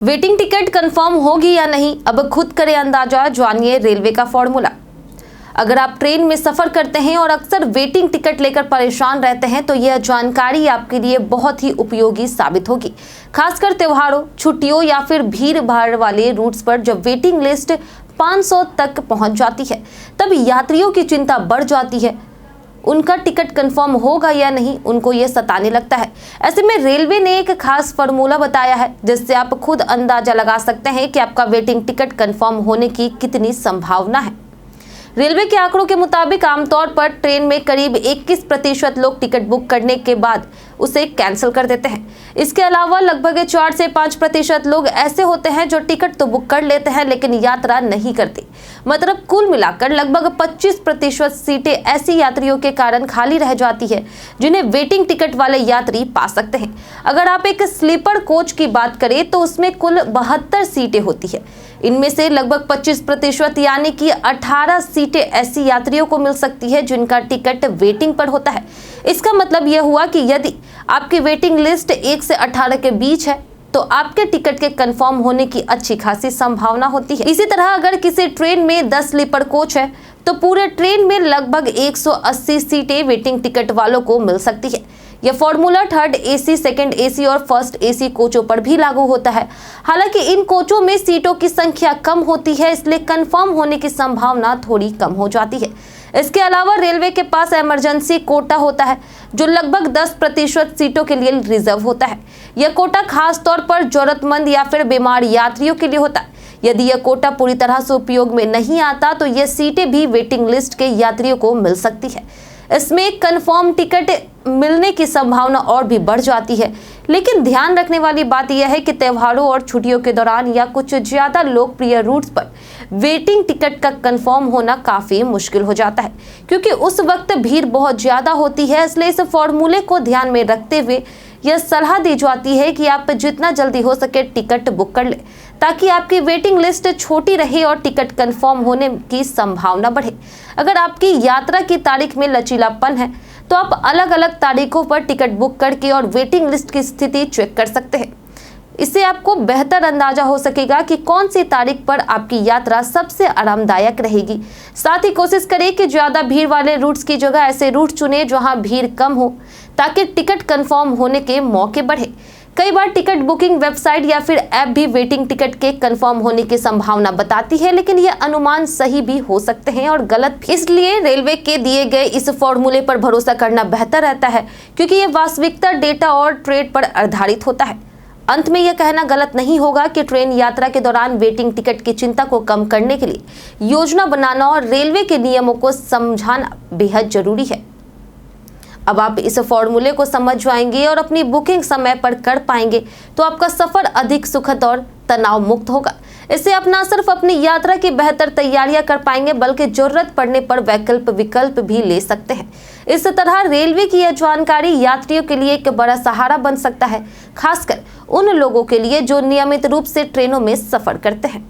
Waiting ticket confirm होगी या नहीं, अब खुद करें अंदाजा। जानिए रेलवे का फॉर्मूला। अगर आप ट्रेन में सफर करते हैं और अक्सर वेटिंग टिकट लेकर परेशान रहते हैं तो यह जानकारी आपके लिए बहुत ही उपयोगी साबित होगी। खासकर त्योहारों, छुट्टियों या फिर भीड़ भाड़ वाले रूट्स पर जब वेटिंग लिस्ट 500 तक पहुंच जाती है तब यात्रियों की चिंता बढ़ जाती है। उनका टिकट कंफर्म होगा या नहीं, उनको ये सताने लगता है। ऐसे में रेलवे ने एक खास फॉर्मूला बताया है जिससे आप खुद अंदाजा लगा सकते हैं कि आपका वेटिंग टिकट कंफर्म होने की कितनी संभावना है। रेलवे के आंकड़ों के मुताबिक आमतौर पर ट्रेन में करीब 21% लोग टिकट बुक करने के बाद उसे कैंसिल कर देते हैं। इसके अलावा लगभग 4 से 5% लोग ऐसे होते हैं जो टिकट तो बुक कर लेते हैं लेकिन यात्रा नहीं करते। मतलब कुल मिलाकर लगभग 25% सीटें ऐसी यात्रियों के कारण खाली रह जाती है जिन्हें वेटिंग टिकट वाले यात्री पा सकते हैं। अगर आप एक स्लीपर कोच की बात करें तो उसमें कुल 72 सीटें होती है। इनमें से लगभग 25% यानी कि 18 सीटें ऐसी यात्रियों को मिल सकती है जिनका टिकट वेटिंग पर होता है। इसका मतलब यह हुआ कि यदि आपकी वेटिंग लिस्ट 1 से 18 के बीच है तो आपके टिकट के कंफर्म होने की अच्छी खासी संभावना होती है। इसी तरह अगर किसी ट्रेन में 10 स्लीपर कोच है तो पूरे ट्रेन में लगभग 180 सीटें वेटिंग टिकट वालों को मिल सकती है। यह formula third AC, second AC और फर्स्ट एसी कोचों पर भी लागू होता है। हालांकि इन कोचों में सीटों की संख्या कम होती है, इसलिए कंफर्म होने की संभावना थोड़ी कम हो जाती है। इसके अलावा रेलवे के पास इमरजेंसी कोटा होता है जो लगभग 10% सीटों के लिए रिजर्व होता है। यह कोटा खास तौर पर जरूरतमंद या फिर बीमार यात्रियों के लिए होता है। यदि यह कोटा पूरी तरह से उपयोग में नहीं आता तो यह सीटें भी वेटिंग लिस्ट के यात्रियों को मिल सकती है। इसमें कंफर्म टिकट मिलने की संभावना और भी बढ़ जाती है। लेकिन ध्यान रखने वाली बात यह है कि त्योहारों और छुट्टियों के दौरान या कुछ ज्यादा लोकप्रिय रूट्स पर वेटिंग टिकट का कंफर्म होना काफी मुश्किल हो जाता है क्योंकि उस वक्त भीड़ बहुत ज्यादा होती है। इसलिए इस फॉर्मूले को ध्यान में रखते हुए यह सलाह दी जाती है कि आप जितना जल्दी हो सके टिकट बुक कर लें ताकि आपकी वेटिंग लिस्ट छोटी रहे और टिकट कंफर्म होने की संभावना बढ़े। अगर आपकी यात्रा की तारीख में लचीलापन है तो आप अलग अलग तारीखों पर टिकट बुक करके और वेटिंग लिस्ट की स्थिति चेक कर सकते हैं। इससे आपको बेहतर अंदाजा हो सकेगा कि कौन सी तारीख पर आपकी यात्रा सबसे आरामदायक रहेगी। साथ ही कोशिश करें कि ज्यादा भीड़ वाले रूट्स की जगह ऐसे रूट चुनें जहां भीड़ कम हो ताकि टिकट कंफर्म होने के मौके बढ़े। कई बार टिकट बुकिंग वेबसाइट या फिर ऐप भी वेटिंग टिकट के कंफर्म होने की संभावना बताती है, लेकिन ये अनुमान सही भी हो सकते हैं और गलत भी। इसलिए रेलवे के दिए गए इस फॉर्मूले पर भरोसा करना बेहतर रहता है क्योंकि ये वास्तविकता, डेटा और ट्रेड पर आधारित होता है। अंत में यह कहना गलत नहीं होगा कि ट्रेन यात्रा के दौरान वेटिंग टिकट की चिंता को कम करने के लिए योजना बनाना और रेलवे के नियमों को समझाना बेहद जरूरी है। अब आप इस फॉर्मूले को समझ जाएंगे और अपनी बुकिंग समय पर कर पाएंगे तो आपका सफर अधिक सुखद और तनाव मुक्त होगा। इससे आप न सिर्फ अपनी यात्रा की बेहतर तैयारियां कर पाएंगे बल्कि जरूरत पड़ने पर विकल्प भी ले सकते हैं। इस तरह रेलवे की यह जानकारी यात्रियों के लिए एक बड़ा सहारा बन सकता है, खासकर उन लोगों के लिए जो नियमित रूप से ट्रेनों में सफर करते हैं।